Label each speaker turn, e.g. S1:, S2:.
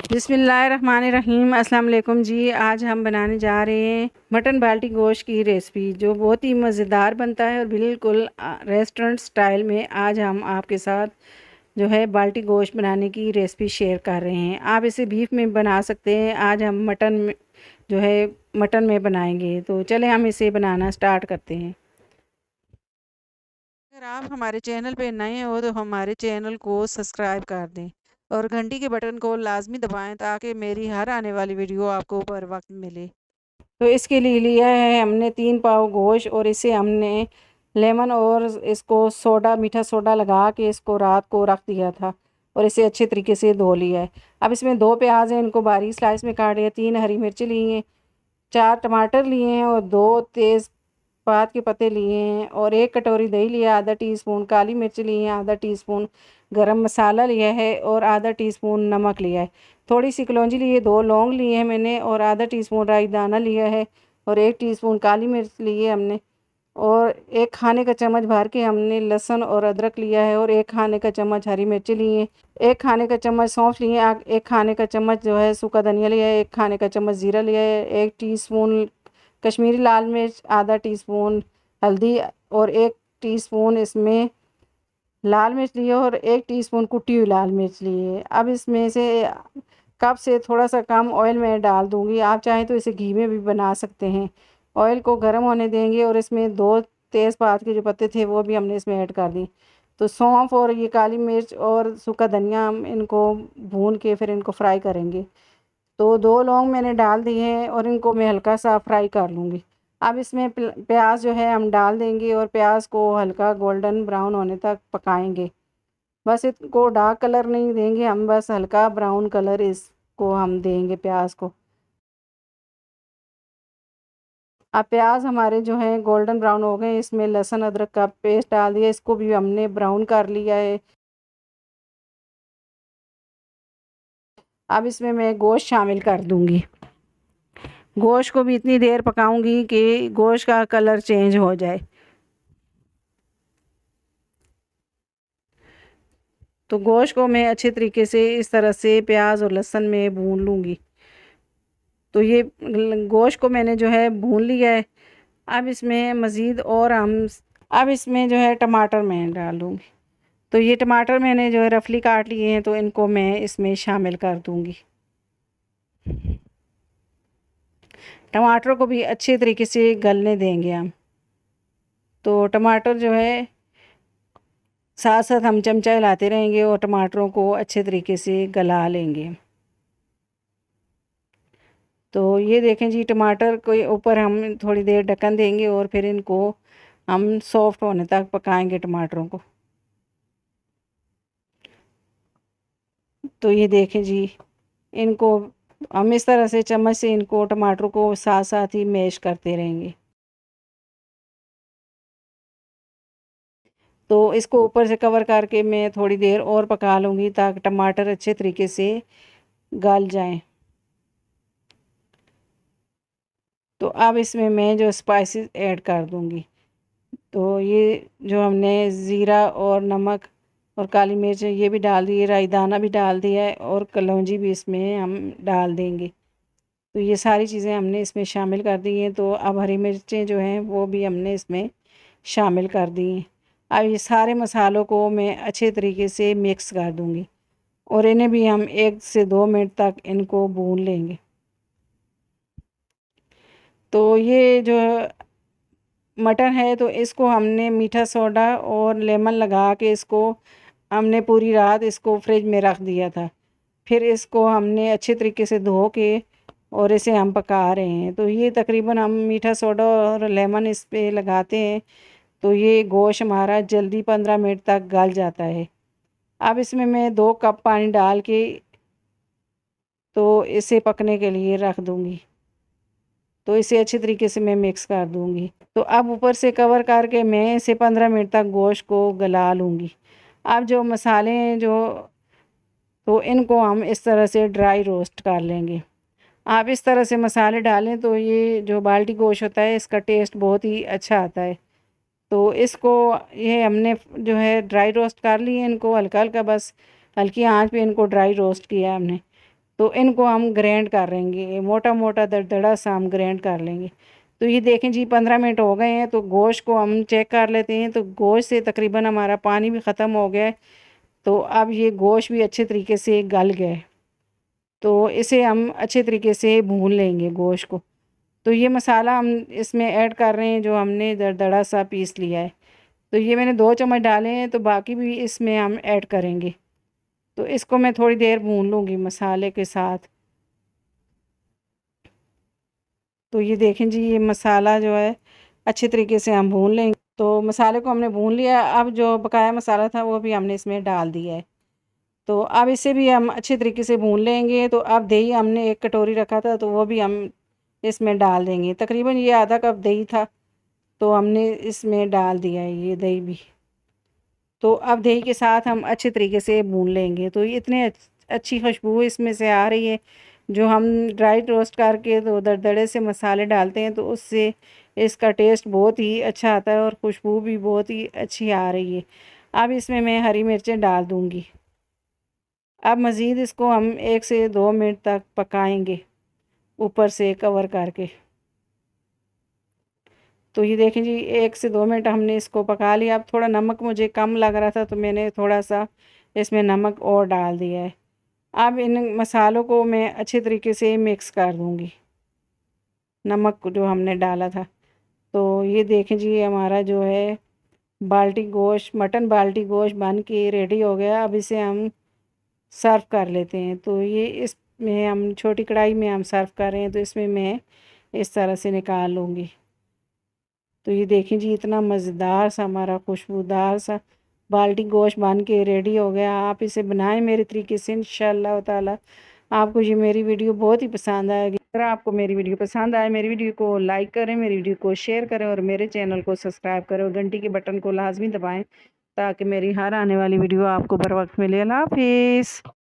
S1: बिस्मिल्लाहिर्रहमानिर्रहीम। अस्सलाम वालेकुम जी। आज हम बनाने जा रहे हैं मटन बाल्टी गोश्त की रेसिपी, जो बहुत ही मज़ेदार बनता है और बिल्कुल रेस्टोरेंट स्टाइल में। आज हम आपके साथ जो है बाल्टी गोश्त बनाने की रेसिपी शेयर कर रहे हैं। आप इसे बीफ में बना सकते हैं। आज हम मटन में जो है मटन में बनाएंगे। तो चलें हम इसे बनाना स्टार्ट करते हैं। अगर आप हमारे चैनल पे नए हो तो हमारे चैनल को सब्सक्राइब कर दें और घंटी के बटन को लाजमी दबाएं, ताकि मेरी हर आने वाली वीडियो आपको बर वक्त मिले। तो इसके लिए लिया है हमने 3 पाव गोश्त, और इसे हमने लेमन और इसको सोडा, मीठा सोडा लगा के इसको रात को रख दिया था, और इसे अच्छे तरीके से धो लिया है। अब इसमें 2 प्याज हैं, इनको बारीक स्लाइस में काट लिया। 3 हरी मिर्ची ली हैं, 4 टमाटर लिए हैं, और 2 तेज़ पात के पत्ते लिए हैं, और 1 कटोरी दही लिया, आधा टीस्पून काली मिर्च लिए हैं, आधा टीस्पून गरम मसाला लिया है, और आधा टीस्पून नमक लिया है। थोड़ी सी कलौंजी ली है, 2 लौंग लिए हैं मैंने, और आधा टीस्पून राई दाना लिया है, और 1 टीस्पून काली मिर्च लिए हमने, और 1 खाने का चम्मच भर के हमने लहसुन और अदरक लिया है, और 1 खाने का चम्मच हरी मिर्ची लिए हैं, 1 खाने का चम्मच सौंफ लिए हैं, 1 खाने का चम्मच जो है सूखा धनिया लिया है, 1 खाने का चम्मच ज़ीरा लिया है, 1 टीस्पून कश्मीरी लाल मिर्च, आधा टीस्पून हल्दी, और 1 टीस्पून इसमें लाल मिर्च लिए, और 1 टीस्पून कुटी हुई लाल मिर्च लिए। अब इसमें से कप से थोड़ा सा कम ऑयल मैं डाल दूंगी। आप चाहें तो इसे घी में भी बना सकते हैं। ऑयल को गर्म होने देंगे, और इसमें 2 तेज़पात के जो पत्ते थे वो भी हमने इसमें ऐड कर दी। तो सौंफ और ये काली मिर्च और सूखा धनिया, हम इनको भून के फिर इनको फ्राई करेंगे। तो 2 लौंग मैंने डाल दिए हैं, और इनको मैं हल्का सा फ्राई कर लूँगी। अब इसमें प्याज जो है हम डाल देंगे, और प्याज को हल्का गोल्डन ब्राउन होने तक पकाएंगे। बस इसको डार्क कलर नहीं देंगे हम, बस हल्का ब्राउन कलर इसको हम देंगे प्याज को। अब प्याज हमारे जो हैं गोल्डन ब्राउन हो गए, इसमें लहसुन अदरक का पेस्ट डाल दिया, इसको भी हमने ब्राउन कर लिया है। अब इसमें मैं गोश्त शामिल कर दूंगी। गोश्त को भी इतनी देर पकाऊंगी कि गोश्त का कलर चेंज हो जाए। तो गोश्त को मैं अच्छे तरीके से इस तरह से प्याज और लहसुन में भून लूँगी। तो ये गोश्त को मैंने जो है भून लिया है। अब इसमें मज़ीद और हम अब इसमें जो है टमाटर मैं डाल दूँगी। तो ये टमाटर मैंने जो है रफली काट लिए हैं, तो इनको मैं इसमें शामिल कर दूँगी। टमाटर को भी अच्छे तरीके से गलने देंगे हम। तो टमाटर जो है साथ साथ हम चमचा हिलाते रहेंगे, और टमाटरों को अच्छे तरीके से गला लेंगे। तो ये देखें जी, टमाटर के ऊपर हम थोड़ी देर ढक्कन देंगे, और फिर इनको हम सॉफ्ट होने तक पकाएंगे टमाटरों को। तो ये देखें जी, इनको हम इस तरह से चम्मच से इनको टमाटर को साथ साथ ही मैश करते रहेंगे। तो इसको ऊपर से कवर करके मैं थोड़ी देर और पका लूँगी, ताकि टमाटर अच्छे तरीके से गल जाएं। तो अब इसमें मैं जो स्पाइसेस ऐड कर दूँगी। तो ये जो हमने ज़ीरा और नमक और काली मिर्च ये भी डाल दिए, राई दाना भी डाल दिया है, और कलौंजी भी इसमें हम डाल देंगे। तो ये सारी चीज़ें हमने इसमें शामिल कर दी हैं। तो अब हरी मिर्चें जो हैं वो भी हमने इसमें शामिल कर दी हैं। अब ये सारे मसालों को मैं अच्छे तरीके से मिक्स कर दूँगी, और इन्हें भी हम 1 से 2 मिनट तक इनको भून लेंगे। तो ये जो मटन है, तो इसको हमने मीठा सोडा और लेमन लगा के इसको हमने पूरी रात इसको फ्रिज में रख दिया था। फिर इसको हमने अच्छे तरीके से धो के और इसे हम पका रहे हैं। तो ये तकरीबन हम मीठा सोडा और लेमन इस पे लगाते हैं, तो ये गोश्त हमारा जल्दी 15 मिनट तक गल जाता है। अब इसमें मैं 2 कप पानी डाल के तो इसे पकने के लिए रख दूँगी। तो इसे अच्छे तरीके से मैं मिक्स कर दूँगी। तो अब ऊपर से कवर करके मैं इसे 15 मिनट तक गोश्त को गला लूँगी। अब जो मसाले हैं तो इनको हम इस तरह से ड्राई रोस्ट कर लेंगे। आप इस तरह से मसाले डालें तो ये जो बाल्टी गोश्त होता है इसका टेस्ट बहुत ही अच्छा आता है। तो इसको ये हमने जो है ड्राई रोस्ट कर लिए इनको हल्का-हल्का, बस हल्की आँच पे इनको ड्राई रोस्ट किया हमने। तो इनको हम ग्राइंड कर लेंगे, मोटा मोटा दरदरा सा हम ग्राइंड कर लेंगे। तो ये देखें जी 15 मिनट हो गए हैं। तो गोश्त को हम चेक कर लेते हैं। तो गोश्त से तकरीबन हमारा पानी भी ख़त्म हो गया है। तो अब ये गोश्त भी अच्छे तरीके से गल गया है। तो इसे हम अच्छे तरीके से भून लेंगे गोश्त को। तो ये मसाला हम इसमें ऐड कर रहे हैं जो हमने दरदरा सा पीस लिया है। तो ये मैंने 2 चम्मच डाले हैं, तो बाकी भी इसमें हम ऐड करेंगे। तो इसको मैं थोड़ी देर भून लूँगी मसाले के साथ। तो ये देखें जी ये मसाला जो है अच्छे तरीके से हम भून लेंगे। तो मसाले को हमने भून लिया। अब जो बकाया मसाला था वो भी हमने इसमें डाल दिया है। तो अब इसे भी हम अच्छे तरीके से भून लेंगे। तो अब दही हमने 1 कटोरी रखा था, तो वो भी हम इसमें डाल देंगे। तकरीबन ये आधा कप दही था, तो हमने इसमें डाल दिया है ये दही भी। तो अब दही के साथ हम अच्छे तरीके से भून लेंगे। तो ये इतने अच्छी खुशबू इसमें से आ रही है। जो हम ड्राई रोस्ट करके तो दरदरे से मसाले डालते हैं, तो उससे इसका टेस्ट बहुत ही अच्छा आता है और खुशबू भी बहुत ही अच्छी आ रही है। अब इसमें मैं हरी मिर्चें डाल दूँगी। अब मज़ीद इसको हम 1 से 2 मिनट तक पकाएंगे ऊपर से कवर करके। तो ये देखें जी 1 से 2 मिनट हमने इसको पका लिया। अब थोड़ा नमक मुझे कम लग रहा था, तो मैंने थोड़ा सा इसमें नमक और डाल दिया है। अब इन मसालों को मैं अच्छे तरीके से मिक्स कर दूँगी, नमक जो हमने डाला था। तो ये देखें जी हमारा जो है बाल्टी गोश्त, मटन बाल्टी गोश्त बन के रेडी हो गया। अब इसे हम सर्व कर लेते हैं। तो ये इसमें हम छोटी कढ़ाई में हम सर्व कर रहे हैं, तो इसमें मैं इस तरह से निकाल लूँगी। तो ये देखें जी इतना मज़ेदार सा हमारा खुशबूदार सा बाल्टी गोश्त बन के रेडी हो गया। आप इसे बनाएं मेरे तरीके से, इंशाअल्लाह ताला आपको ये मेरी वीडियो बहुत ही पसंद आएगी। अगर आपको मेरी वीडियो पसंद आए, मेरी वीडियो को लाइक करें, मेरी वीडियो को शेयर करें और मेरे चैनल को सब्सक्राइब करें और घंटी के बटन को लाजमी दबाएँ, ताकि मेरी हर आने वाली वीडियो आपको बर वक्त मिले। अल्लाह हाफिज़।